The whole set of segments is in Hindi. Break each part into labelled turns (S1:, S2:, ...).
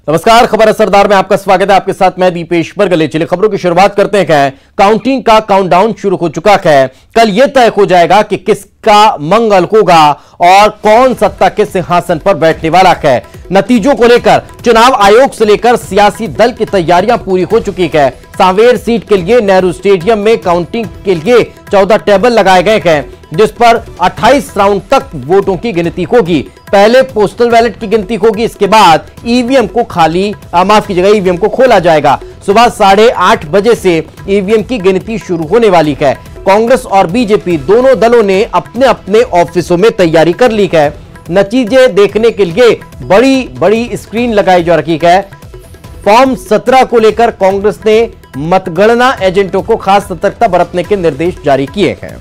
S1: नमस्कार, खबर असरदार में आपका स्वागत है। आपके साथ मैं दीपेश बरगले। चलिए खबरों की शुरुआत करते हैं। काउंटिंग का काउंटडाउन शुरू हो चुका है। कल यह तय हो जाएगा कि किसका मंगल होगा और कौन सत्ता के सिंहासन पर बैठने वाला है। नतीजों को लेकर चुनाव आयोग से लेकर सियासी दल की तैयारियां पूरी हो चुकी है। सांवेर सीट के लिए नेहरू स्टेडियम में काउंटिंग के लिए 14 टेबल लगाए गए हैं, जिस पर 28 राउंड तक वोटों की गिनती होगी। पहले पोस्टल बैलेट की गिनती होगी, इसके बाद ईवीएम को ईवीएम को खोला जाएगा। सुबह 8:30 बजे से ईवीएम की गिनती शुरू होने वाली है। कांग्रेस और बीजेपी दोनों दलों ने अपने अपने ऑफिसों में तैयारी कर ली है। नतीजे देखने के लिए बड़ी बड़ी स्क्रीन लगाई जा रही है। फॉर्म 17 को लेकर कांग्रेस ने मतगणना एजेंटों को खास सतर्कता बरतने के निर्देश जारी किए हैं।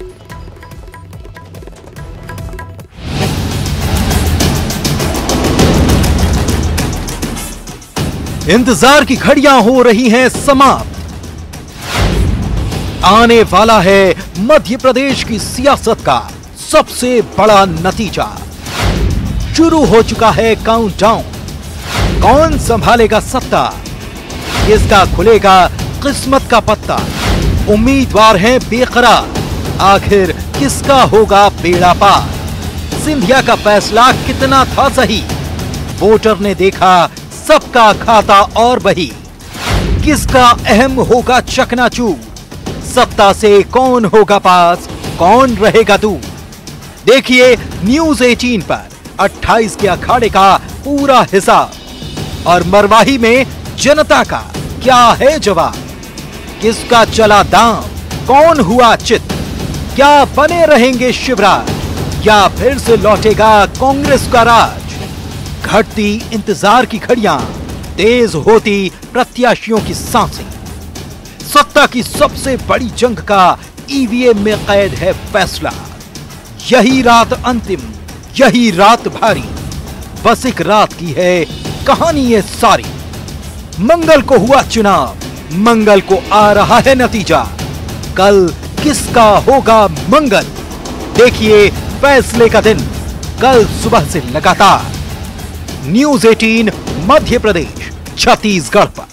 S2: इंतजार की घड़ियां हो रही हैं समाप्त। आने वाला है मध्य प्रदेश की सियासत का सबसे बड़ा नतीजा। शुरू हो चुका है काउंटडाउन। कौन संभालेगा सत्ता, किसका खुलेगा किस्मत का पत्ता। उम्मीदवार हैं बेकरार, आखिर किसका होगा बेड़ा पार। सिंधिया का फैसला कितना था सही, वोटर ने देखा सबका खाता और बही। किसका अहम होगा चकनाचूर, सत्ता से कौन होगा पास, कौन रहेगा दूर। देखिए न्यूज़ 18 पर 28 के अखाड़े का पूरा हिसाब और मरवाही में जनता का क्या है जवाब। किसका चला दाम, कौन हुआ चित, क्या बने रहेंगे शिवराज या फिर से लौटेगा कांग्रेस का राज। घटती इंतजार की घड़ियां, तेज होती प्रत्याशियों की सांसें। सत्ता की सबसे बड़ी जंग का ईवीएम में कैद है फैसला। यही रात अंतिम, यही रात भारी। बस एक रात की है कहानी ये सारी। मंगल को हुआ चुनाव, मंगल को आ रहा है नतीजा। कल किसका होगा मंगल, देखिए फैसले का दिन कल सुबह से लगातार न्यूज़ 18 मध्य प्रदेश छत्तीसगढ़ पर।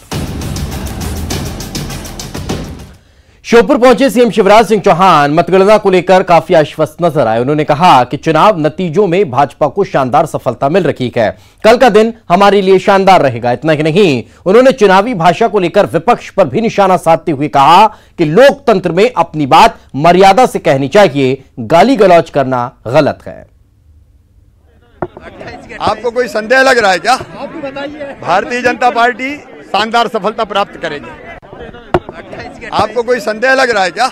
S1: श्योपुर पहुंचे सीएम शिवराज सिंह चौहान मतगणना को लेकर काफी आश्वस्त नजर आए। उन्होंने कहा कि चुनाव नतीजों में भाजपा को शानदार सफलता मिल रही है। कल का दिन हमारे लिए शानदार रहेगा। इतना ही नहीं, उन्होंने चुनावी भाषा को लेकर विपक्ष पर भी निशाना साधते हुए कहा कि लोकतंत्र में अपनी बात मर्यादा से कहनी चाहिए, गाली गलौज करना गलत है।
S3: आपको कोई संदेह लग रहा है क्या? भारतीय जनता पार्टी शानदार सफलता प्राप्त करेगी। आपको कोई संदेह लग रहा है क्या?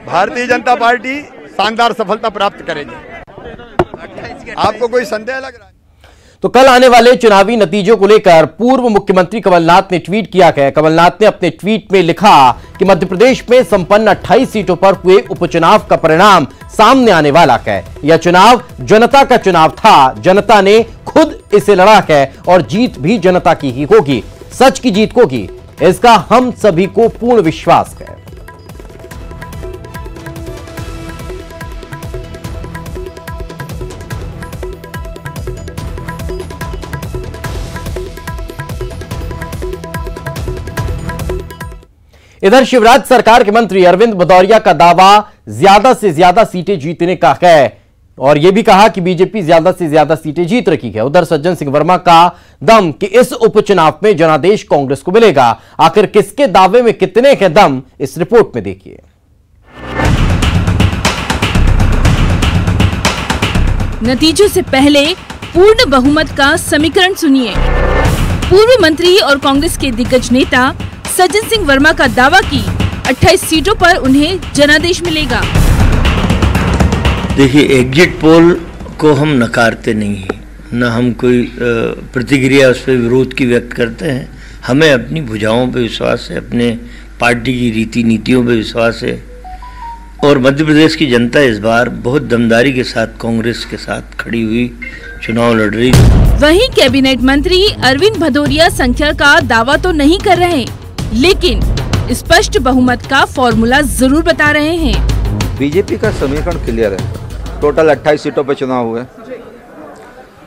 S3: भारतीय जनता पार्टी शानदार सफलता प्राप्त करेगी। आपको कोई संदेह लग रहा है?
S1: तो कल आने वाले चुनावी नतीजों को लेकर पूर्व मुख्यमंत्री कमलनाथ ने ट्वीट किया है। कमलनाथ ने अपने ट्वीट में लिखा कि मध्य प्रदेश में संपन्न 28 सीटों पर हुए उपचुनाव का परिणाम सामने आने वाला है। यह चुनाव जनता का चुनाव था, जनता ने खुद इसे लड़ा है और जीत भी जनता की ही होगी। सच की जीत होगी, इसका हम सभी को पूर्ण विश्वास है। इधर शिवराज सरकार के मंत्री अरविंद भदौरिया का दावा ज्यादा से ज्यादा सीटें जीतने का है और यह भी कहा कि बीजेपी ज्यादा से ज्यादा सीटें जीत रही है। उधर सज्जन सिंह वर्मा का दम कि इस उपचुनाव में जनादेश कांग्रेस को मिलेगा। आखिर किसके दावे में कितने के दम, इस रिपोर्ट में देखिए।
S4: नतीजों से पहले पूर्ण बहुमत का समीकरण सुनिए। पूर्व मंत्री और कांग्रेस के दिग्गज नेता सज्जन सिंह वर्मा का दावा कि 28 सीटों पर उन्हें जनादेश मिलेगा।
S5: देखिए, एग्जिट पोल को हम नकारते नहीं हैं, न हम कोई प्रतिक्रिया उस पर विरोध की व्यक्त करते हैं। हमें अपनी भुजाओं पे विश्वास है, अपने पार्टी की रीति नीतियों पे विश्वास है और मध्य प्रदेश की जनता इस बार बहुत दमदारी के साथ कांग्रेस के साथ खड़ी हुई चुनाव लड़ रही।
S4: वहीं कैबिनेट मंत्री अरविंद भदौरिया संख्या का दावा तो नहीं कर रहे, लेकिन स्पष्ट बहुमत का फॉर्मूला जरूर बता रहे हैं।
S6: बीजेपी का समीकरण क्लियर है। टोटल 28 सीटों पर चुनाव हुए,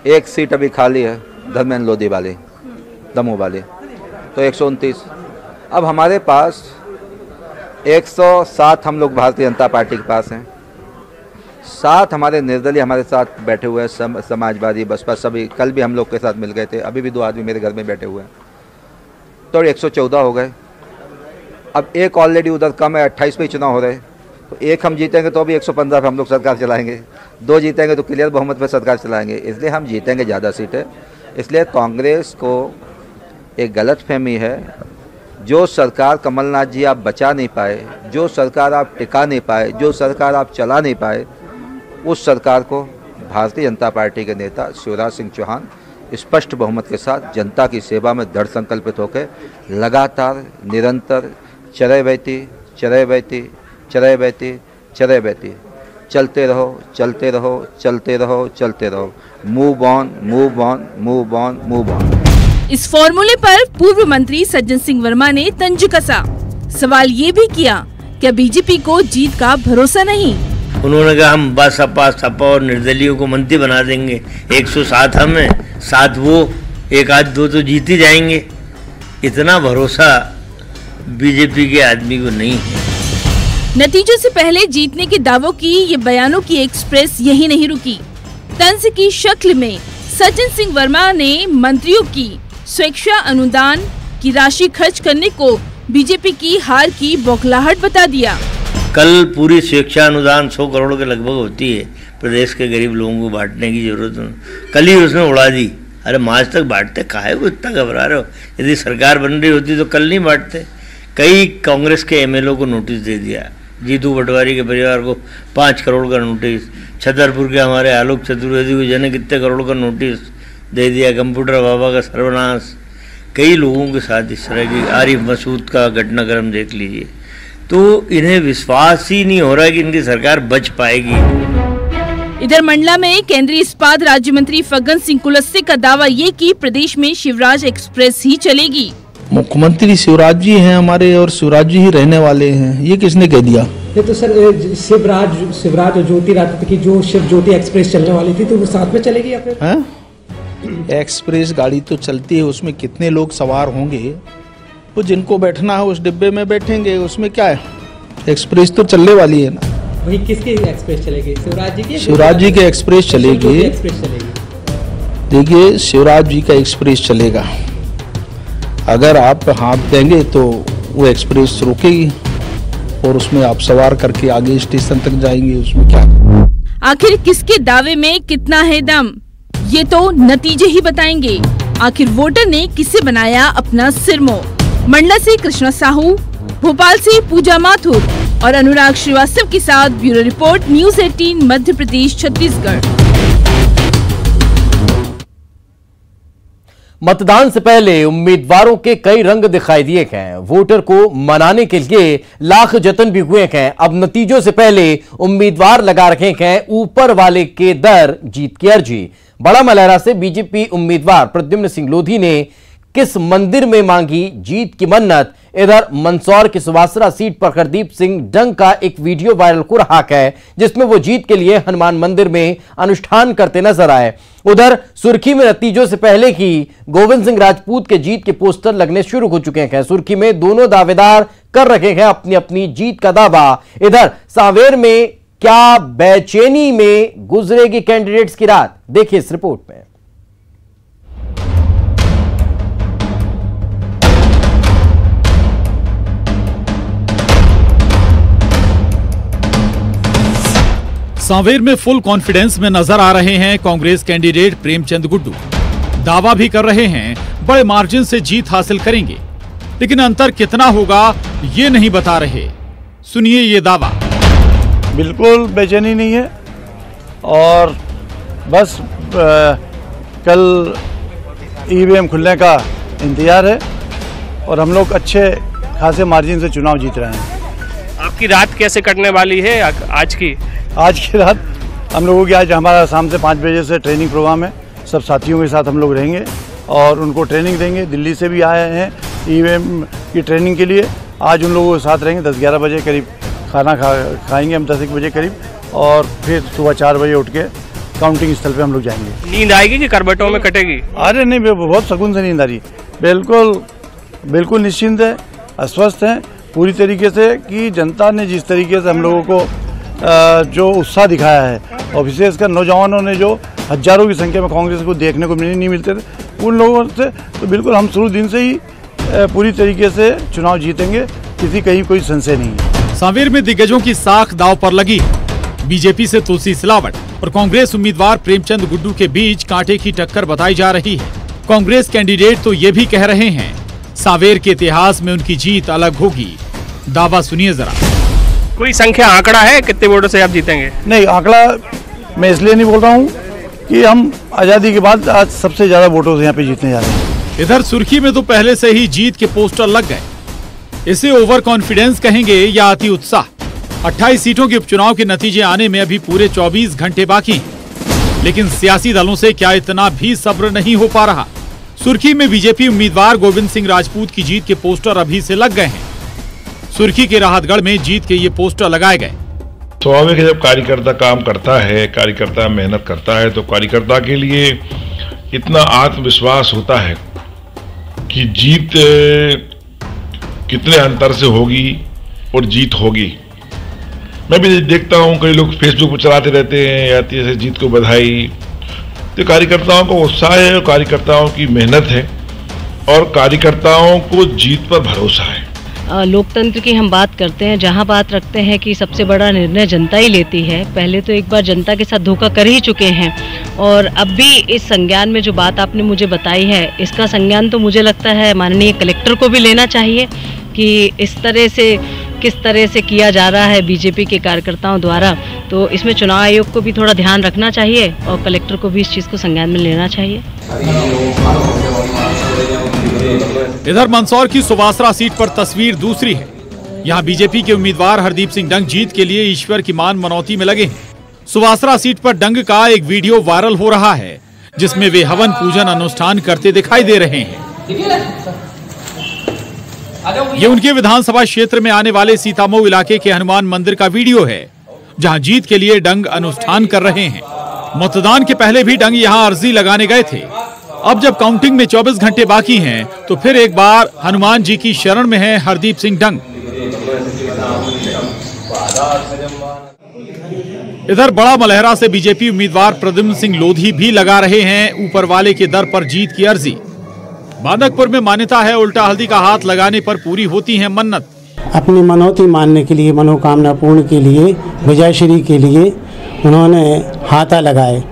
S6: एक सीट अभी खाली है, धर्मेंद्र लोधी वाली। दमोह वाले, तो 129। अब हमारे पास 107 हम लोग भारतीय जनता पार्टी के पास हैं, 7 हमारे निर्दलीय हमारे साथ बैठे हुए हैं, समाजवादी बसपा सभी। कल भी हम लोग के साथ मिल गए थे, अभी भी 2 आदमी मेरे घर में बैठे हुए हैं, तो 114 हो गए। अब एक ऑलरेडी उधर कम है, 28 पे चुनाव हो रहे, तो एक हम जीतेंगे तो अभी 115 पे हम लोग सरकार चलाएंगे, 2 जीतेंगे तो क्लियर बहुमत पे सरकार चलाएंगे, इसलिए हम जीतेंगे ज़्यादा सीटें। इसलिए कांग्रेस को एक गलतफहमी है, जो सरकार कमलनाथ जी आप बचा नहीं पाए, जो सरकार आप टिका नहीं पाए, जो सरकार आप चला नहीं पाए, उस सरकार को भारतीय जनता पार्टी के नेता शिवराज सिंह चौहान स्पष्ट बहुमत के साथ जनता की सेवा में दृढ़ संकल्पित होकर लगातार निरंतर चरय बहती चलते रहो, चलते रहो, चलते रहो, चलते रहो, move on, move on, move on, move on.
S4: इस फॉर्मूले पर पूर्व मंत्री सज्जन सिंह वर्मा ने तंज कसा। सवाल ये भी किया, क्या बीजेपी को जीत का भरोसा नहीं?
S5: उन्होंने कहा हम बसपा सपा और निर्दलियों को मंत्री बना देंगे, 107 हम हैं, 7 वो, 1 आध 2 तो जीत ही जाएंगे। इतना भरोसा बीजेपी के आदमी को नहीं है।
S4: नतीजों से पहले जीतने के दावों की ये बयानों की एक्सप्रेस यही नहीं रुकी। तंज की शक्ल में सज्जन सिंह वर्मा ने मंत्रियों की स्वेच्छा अनुदान की राशि खर्च करने को बीजेपी की हार की बौखलाहट बता दिया।
S5: कल पूरी स्वेच्छा अनुदान 100 करोड़ के लगभग होती है, प्रदेश के गरीब लोगों को बांटने की जरूरत है, कल ही उसने उड़ा दी। अरे मार्च तक बांटते, काहे को इतना घबरा रहे हो? यदि सरकार बन रही होती तो कल नहीं बांटते। कई कांग्रेस के एमएलओ को नोटिस दे दिया, जीतू पटवारी के परिवार को 5 करोड़ का नोटिस, छतरपुर के हमारे आलोक चतुर्वेदी को जाने कितने करोड़ का नोटिस दे दिया, कंप्यूटर बाबा का सर्वनाश। कई लोगों के साथ इस तरह की, आरिफ मसूद का घटनाक्रम देख लीजिए। तो इन्हें विश्वास ही नहीं हो रहा है कि इनकी सरकार बच पाएगी।
S4: इधर मंडला में केंद्रीय इस्पात राज्य मंत्री फग्गन सिंह कुलस्ते का दावा ये कि प्रदेश में शिवराज एक्सप्रेस ही चलेगी।
S7: मुख्यमंत्री शिवराज जी हैं हमारे, और शिवराज जी ही रहने वाले हैं, ये किसने कह दिया?
S8: ये तो सर शिवराज और ज्योतिरादित्य की जो शिव ज्योति एक्सप्रेस चलने वाली थी, तो वो साथ में चलेगी या फिर?
S7: एक्सप्रेस गाड़ी तो चलती है, उसमें कितने लोग सवार होंगे, वो जिनको बैठना है उस डिब्बे में बैठेंगे, उसमें क्या है, एक्सप्रेस तो चलने वाली है ना।
S8: वही किसकी एक्सप्रेस चलेगी? शिवराज जी की?
S7: शिवराज जी की एक्सप्रेस चलेगी। देखिए, शिवराज जी का एक्सप्रेस चलेगा, अगर आप हाथ देंगे तो वो एक्सप्रेस रुकेगी और उसमें आप सवार करके आगे स्टेशन तक जाएंगे, उसमें क्या।
S4: आखिर किसके दावे में कितना है दम, ये तो नतीजे ही बताएंगे। आखिर वोटर ने किसे बनाया अपना सिरमौर। मंडला से कृष्णा साहू, भोपाल से पूजा माथुर और अनुराग श्रीवास्तव के साथ bureau report, news 18 Madhya Pradesh Chhattisgarh.
S1: मतदान से पहले उम्मीदवारों के कई रंग दिखाई दिए गए, वोटर को मनाने के लिए लाख जतन भी हुए हैं। अब नतीजों से पहले उम्मीदवार लगा रखे हैं ऊपर वाले के दर जीत की अर्जी। बड़ा मलहरा से बीजेपी उम्मीदवार प्रद्युम्न सिंह लोधी ने किस मंदिर में मांगी जीत की मन्नत। इधर मंदसौर की सुवासरा सीट पर हरदीप सिंह डंग का एक वीडियो वायरल हो रहा है, जिसमें वो जीत के लिए हनुमान मंदिर में अनुष्ठान करते नजर आए। उधर सुर्खी में नतीजों से पहले ही गोविंद सिंह राजपूत के जीत के पोस्टर लगने शुरू हो चुके हैं। सुर्खी में दोनों दावेदार कर रहे हैं अपनी अपनी जीत का दावा। इधर सांवेर में क्या बेचैनी में गुजरेगी कैंडिडेट्स की रात, देखिए इस रिपोर्ट में।
S9: सांवेर में फुल कॉन्फिडेंस में नजर आ रहे हैं कांग्रेस कैंडिडेट प्रेमचंद गुड्डू। दावा भी कर रहे हैं बड़े मार्जिन से जीत हासिल करेंगे, लेकिन अंतर कितना होगा ये नहीं बता रहे। सुनिए ये दावा।
S10: बिल्कुल बेचैनी नहीं है और बस कल ईवीएम खुलने का इंतजार है और हम लोग अच्छे खासे मार्जिन से चुनाव जीत रहे हैं।
S11: आपकी रात कैसे कटने वाली है आज की?
S10: आज की रात हम लोगों की, आज हमारा शाम से 5 बजे से ट्रेनिंग प्रोग्राम है। सब साथियों के साथ हम लोग रहेंगे और उनको ट्रेनिंग देंगे। दिल्ली से भी आए हैं ईवीएम की ट्रेनिंग के लिए। आज उन लोगों के साथ रहेंगे। 10-11 बजे करीब खाना खाएंगे हम, 10-1 बजे करीब, और फिर सुबह 4 बजे उठ के काउंटिंग स्थल पे हम लोग जाएंगे।
S11: नींद आएगी कि करबटों में कटेगी?
S10: अरे नहीं, बहुत सुकून से नींद आ रही है, बिल्कुल निश्चिंत है, आश्वस्त हैं पूरी तरीके से कि जनता ने जिस तरीके से हम लोगों को जो उत्साह दिखाया है और विशेषकर नौजवानों ने जो हजारों की संख्या में कांग्रेस को देखने को नहीं मिलते थे उन लोगों से, तो बिल्कुल हम शुरू दिन से ही पूरी तरीके से चुनाव जीतेंगे, कहीं कोई संशय नहीं है।
S9: सांवेर में दिग्गजों की साख दांव पर लगी। बीजेपी से तुलसी सिलावट और कांग्रेस उम्मीदवार प्रेमचंद गुड्डू के बीच कांटे की टक्कर बताई जा रही है। कांग्रेस कैंडिडेट तो ये भी कह रहे हैं सांवेर के इतिहास में उनकी जीत अलग होगी। दावा सुनिए जरा।
S11: कोई संख्या आंकड़ा है कितने वोटों से आप जीतेंगे?
S10: नहीं, आंकड़ा मैं इसलिए नहीं बोल रहा हूँ कि हम आजादी के बाद आज सबसे ज्यादा वोटों से यहाँ पे जीतने जा रहे हैं।
S9: इधर सुर्खी में तो पहले से ही जीत के पोस्टर लग गए। इसे ओवर कॉन्फिडेंस कहेंगे या अति उत्साह? 28 सीटों के उपचुनाव के नतीजे आने में अभी पूरे 24 घंटे बाकी हैं। लेकिन सियासी दलों से क्या इतना भी सब्र नहीं हो पा रहा? सुर्खी में बीजेपी उम्मीदवार गोविंद सिंह राजपूत की जीत के पोस्टर अभी से लग गए हैं। सुर्खी के राहतगढ़ में जीत के ये पोस्टर लगाए गए।
S12: स्वाभाविक है, जब कार्यकर्ता काम करता है, कार्यकर्ता मेहनत करता है, तो कार्यकर्ता के लिए इतना आत्मविश्वास होता है कि जीत कितने अंतर से होगी और जीत होगी। मैं भी देखता हूँ कई लोग फेसबुक पर चलाते रहते हैं या ऐसे जीत को बधाई, तो कार्यकर्ताओं का उत्साह है और कार्यकर्ताओं की मेहनत है और कार्यकर्ताओं को जीत पर भरोसा है।
S13: लोकतंत्र की हम बात करते हैं, जहां बात रखते हैं कि सबसे बड़ा निर्णय जनता ही लेती है। पहले तो एक बार जनता के साथ धोखा कर ही चुके हैं और अब भी इस संज्ञान में जो बात आपने मुझे बताई है, इसका संज्ञान तो मुझे लगता है माननीय कलेक्टर को भी लेना चाहिए कि इस तरह से किस तरह से किया जा रहा है बीजेपी के कार्यकर्ताओं द्वारा। तो इसमें चुनाव आयोग को भी थोड़ा ध्यान रखना चाहिए और कलेक्टर को भी इस चीज़ को संज्ञान में लेना चाहिए।
S9: इधर मंदसौर की सुवासरा सीट पर तस्वीर दूसरी है। यहां बीजेपी के उम्मीदवार हरदीप सिंह डंग जीत के लिए ईश्वर की मान मनौती में लगे हैं। सुवासरा सीट पर डंग का एक वीडियो वायरल हो रहा है जिसमें वे हवन पूजन अनुष्ठान करते दिखाई दे रहे हैं। ये उनके विधानसभा क्षेत्र में आने वाले सीतामऊ इलाके के हनुमान मंदिर का वीडियो है जहां जीत के लिए डंग अनुष्ठान कर रहे हैं। मतदान के पहले भी डंग यहां अर्जी लगाने गए थे। अब जब काउंटिंग में 24 घंटे बाकी हैं, तो फिर एक बार हनुमान जी की शरण में है हरदीप सिंह डंग। इधर बड़ा मलहरा से बीजेपी उम्मीदवार प्रद्युम्न सिंह लोधी भी लगा रहे हैं ऊपर वाले के दर पर जीत की अर्जी। बांदकपुर में मान्यता है उल्टा हल्दी का हाथ लगाने पर पूरी होती है मन्नत।
S14: अपनी मनौती मानने के लिए, मनोकामना पूर्ण के लिए, विजयश्री के लिए उन्होंने हाथा लगाए।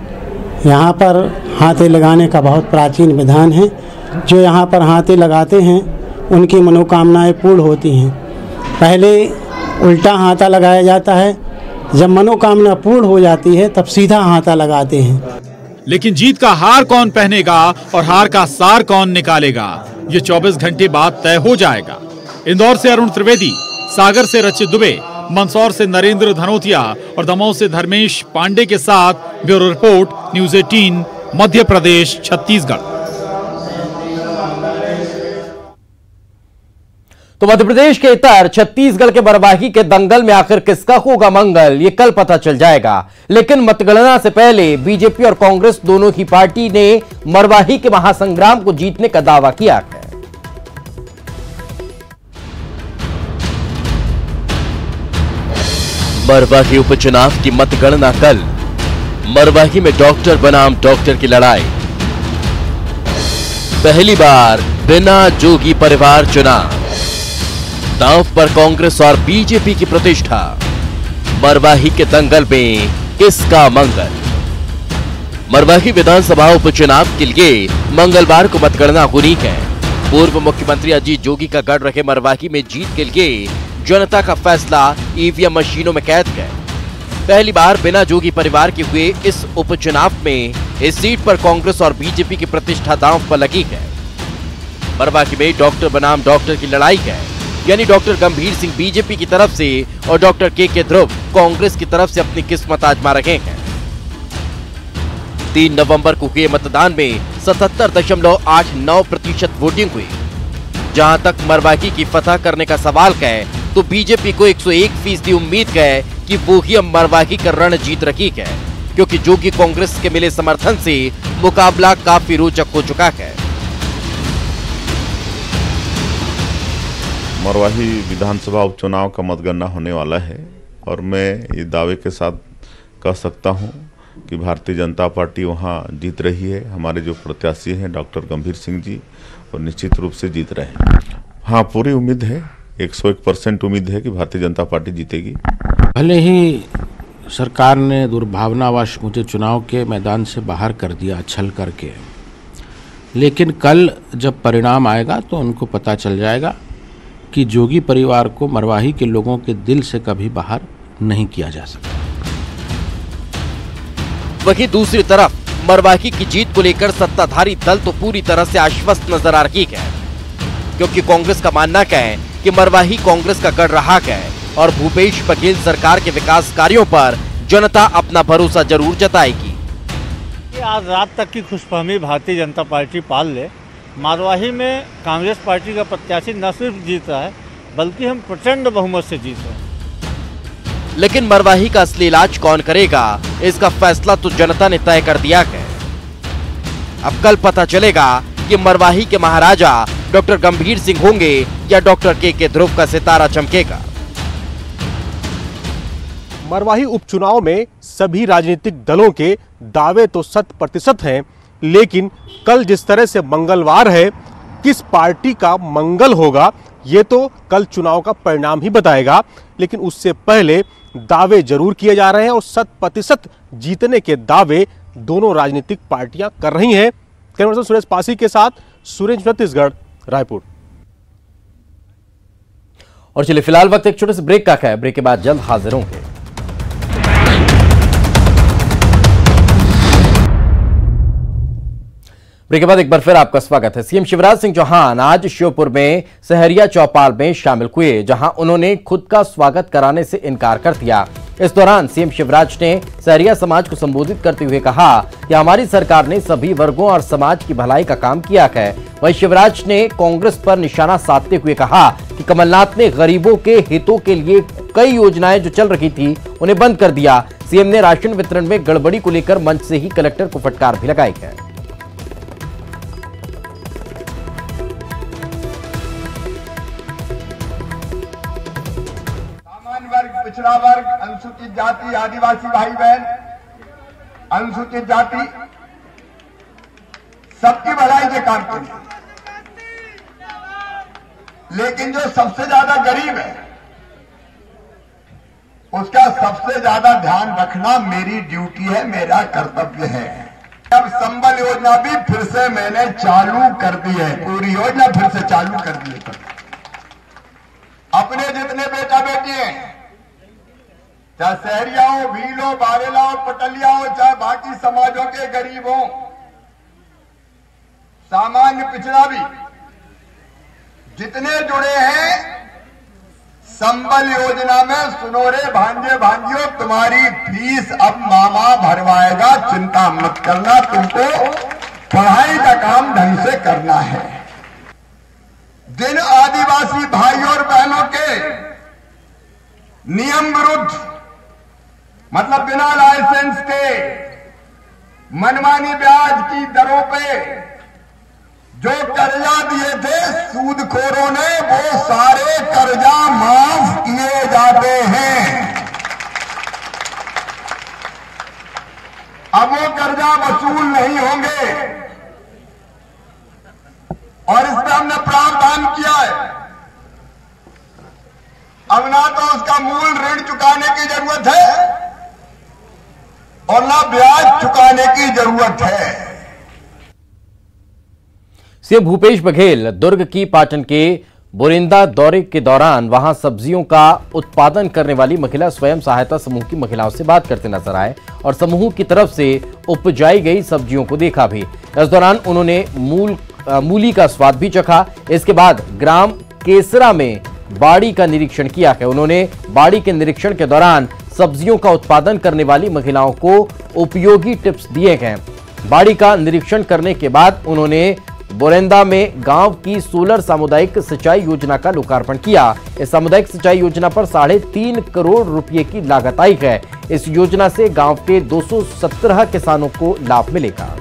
S14: यहाँ पर हाथे लगाने का बहुत प्राचीन विधान है। जो यहाँ पर हाथे लगाते हैं उनकी मनोकामनाएं पूर्ण होती हैं। पहले उल्टा हाथा लगाया जाता है, जब मनोकामना पूर्ण हो जाती है तब सीधा हाथा लगाते हैं।
S9: लेकिन जीत का हार कौन पहनेगा और हार का सार कौन निकालेगा, ये 24 घंटे बाद तय हो जाएगा। इंदौर से अरुण त्रिवेदी, सागर से रचित दुबे, मंदसौर से नरेंद्र धनोतिया और दमोह से धर्मेश पांडे के साथ bureau report, news 18, Madhya Pradesh, Chhattisgarh.
S1: तो मध्य प्रदेश के इतर छत्तीसगढ़ के बरवाही के दंगल में आखिर किसका होगा मंगल, ये कल पता चल जाएगा। लेकिन मतगणना से पहले बीजेपी और कांग्रेस दोनों ही पार्टी ने मरवाही के महासंग्राम को जीतने का दावा किया है।
S15: मरवाही उपचुनाव की मतगणना कल। मरवाही में डॉक्टर बनाम डॉक्टर की लड़ाई। पहली बार बिना जोगी परिवार चुनाव। दांव पर कांग्रेस और बीजेपी की प्रतिष्ठा। मरवाही के दंगल में किसका मंगल। मरवाही विधानसभा उपचुनाव के लिए मंगलवार को मतगणना होनी है। पूर्व मुख्यमंत्री अजीत जोगी का गढ़ रहे मरवाही में जीत के लिए जनता का फैसला ईवीएम मशीनों में कैद है। पहली बार बिना जोगी परिवार के हुए इस उपचुनाव में इस सीट पर कांग्रेस और बीजेपी की प्रतिष्ठा दांव पर लगी है। मरवाही में डॉक्टर बनाम डॉक्टर की लड़ाई है, यानी डॉक्टर गंभीर सिंह बीजेपी की तरफ से और डॉक्टर के ध्रुव कांग्रेस की तरफ से अपनी किस्मत आजमा रहे हैं। 3 नवंबर को हुए मतदान में 77.89% वोटिंग हुई। जहां तक मरवाही की फतह करने का सवाल है तो बीजेपी को 101% उम्मीद है कि वो ही अब मरवाही का रण जीत रही है, क्योंकि जोगी कांग्रेस के मिले समर्थन से मुकाबला काफी रोचक हो चुका है।
S16: मरवाही विधानसभा उपचुनाव का मतगणना होने वाला है और मैं ये दावे के साथ कह सकता हूं कि भारतीय जनता पार्टी वहां जीत रही है। हमारे जो प्रत्याशी हैं डॉक्टर गंभीर सिंह जी, और निश्चित रूप से जीत रहे हैं। हाँ, पूरी उम्मीद है, 101% उम्मीद है कि भारतीय जनता पार्टी जीतेगी।
S17: भले ही सरकार ने दुर्भावनावश मुझे चुनाव के मैदान से बाहर कर दिया छल करके, लेकिन कल जब परिणाम आएगा तो उनको पता चल जाएगा कि जोगी परिवार को मरवाही के लोगों के दिल से कभी बाहर नहीं किया जा सकता।
S15: वहीं दूसरी तरफ मरवाही की जीत को लेकर सत्ताधारी दल तो पूरी तरह से आश्वस्त नजर आ रही है, क्योंकि कांग्रेस का मानना है कि मरवाही कांग्रेस का गढ़ रहा है और भूपेश बघेल सरकार के विकास कार्यों पर जनता अपना भरोसा जरूर जताएगी।
S18: आज रात तक की खुशफहमी भारतीय जनता पार्टी पाल ले। मरवाही में कांग्रेस पार्टी का प्रत्याशी न सिर्फ जीत रहा है बल्कि हम प्रचंड बहुमत से जीत रहे हैं।
S15: लेकिन मरवाही का असली इलाज कौन करेगा, इसका फैसला तो जनता ने तय कर दिया है। अब कल पता चलेगा कि मरवाही के महाराजा डॉक्टर गंभीर सिंह होंगे या डॉक्टर के ध्रुव का सितारा चमकेगा।
S19: मरवाही उपचुनाव में सभी राजनीतिक दलों के दावे तो 100% हैं, लेकिन कल जिस तरह से मंगलवार है, किस पार्टी का मंगल होगा ये तो कल चुनाव का परिणाम ही बताएगा। लेकिन उससे पहले दावे जरूर किए जा रहे हैं और 100% जीतने के दावे दोनों राजनीतिक पार्टियां कर रही हैं। कैमरा पर्सन सुरेश पासी के साथ सुरेश, छत्तीसगढ़, रायपुर।
S1: और चलिए फिलहाल वक्त एक छोटे से ब्रेक का है। ब्रेक के बाद जल्द हाजिर होंगे। ब्रेक के बाद एक बार फिर आपका स्वागत है। सीएम शिवराज सिंह चौहान आज श्योपुर में सहरिया चौपाल में शामिल हुए, जहां उन्होंने खुद का स्वागत कराने से इनकार कर दिया। इस दौरान सीएम शिवराज ने सहरिया समाज को संबोधित करते हुए कहा कि हमारी सरकार ने सभी वर्गों और समाज की भलाई का काम किया है। वहीं शिवराज ने कांग्रेस पर निशाना साधते हुए कहा कि कमलनाथ ने गरीबों के हितों के लिए कई योजनाएं जो चल रही थी उन्हें बंद कर दिया। सीएम ने राशन वितरण में गड़बड़ी को लेकर मंच से ही कलेक्टर को फटकार भी लगाई है।
S3: पिछड़ा वर्ग, अनुसूचित जाति, आदिवासी भाई बहन, अनुसूचित जाति, सबकी भलाई के काम किए। लेकिन जो सबसे ज्यादा गरीब है उसका सबसे ज्यादा ध्यान रखना मेरी ड्यूटी है, मेरा कर्तव्य है। अब संबल योजना भी फिर से मैंने चालू कर दी है, पूरी योजना फिर से चालू कर दी है। अपने जितने बेटा बेटी हैं, चाहे सहरिया हो, भील हो, बारेला हो, पटलिया हो, चाहे बाकी समाजों के गरीब हो, सामान्य पिछड़ा भी, जितने जुड़े हैं संबल योजना में, सुनो रे भांजे भांजियों, तुम्हारी फीस अब मामा भरवाएगा, चिंता मत करना, तुमको पढ़ाई का काम ढंग से करना है। जिन आदिवासी भाई और बहनों के नियम विरुद्ध, मतलब बिना लाइसेंस के मनमानी ब्याज की दरों पे जो कर्जा दिए थे सूदखोरों ने, वो सारे कर्जा माफ किए जाते हैं। अब वो कर्जा वसूल नहीं होंगे और इस पर हमने प्रावधान किया है। अब ना तो उसका मूल ऋण चुकाने की जरूरत है और ना ब्याज चुकाने की जरूरत है।
S1: सीएम भूपेश बघेल दुर्ग की पाटन के बोरिंदा दौरे के दौरान वहां सब्जियों का उत्पादन करने वाली महिला स्वयं सहायता समूह की महिलाओं से बात करते नजर आए और समूह की तरफ से उपजाई गई सब्जियों को देखा भी। इस दौरान उन्होंने मूली का स्वाद भी चखा। इसके बाद ग्राम केसरा में बाड़ी का निरीक्षण किया है। उन्होंने बाड़ी के निरीक्षण के दौरान सब्जियों का उत्पादन करने वाली महिलाओं को उपयोगी टिप्स दिए गए। बाड़ी का निरीक्षण करने के बाद उन्होंने बोरेंदा में गांव की सोलर सामुदायिक सिंचाई योजना का लोकार्पण किया। इस सामुदायिक सिंचाई योजना पर 3.5 करोड़ रुपए की लागत आई है। इस योजना से गांव के 217 किसानों को लाभ मिलेगा।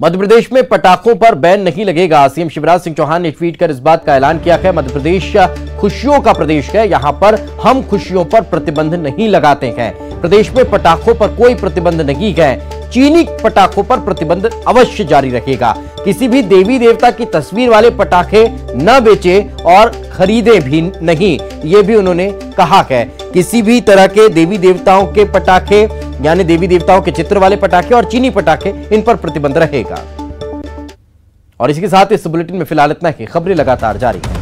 S1: मध्य प्रदेश में पटाखों पर बैन नहीं लगेगा। सीएम शिवराज सिंह चौहान ने ट्वीट कर इस बात का ऐलान किया है। मध्य प्रदेश खुशियों का प्रदेश है, यहां पर हम खुशियों पर प्रतिबंध नहीं लगाते हैं। प्रदेश में पटाखों पर कोई प्रतिबंध नहीं है। चीनी पटाखों पर प्रतिबंध अवश्य जारी रहेगा। किसी भी देवी देवता की तस्वीर वाले पटाखे न बेचे और खरीदे भी नहीं, ये भी उन्होंने कहा है। किसी भी तरह के देवी देवताओं के पटाखे यानी देवी देवताओं के चित्र वाले पटाखे और चीनी पटाखे, इन पर प्रतिबंध रहेगा। और इसके साथ इस बुलेटिन में फिलहाल इतना ही। खबरें लगातार जारी है।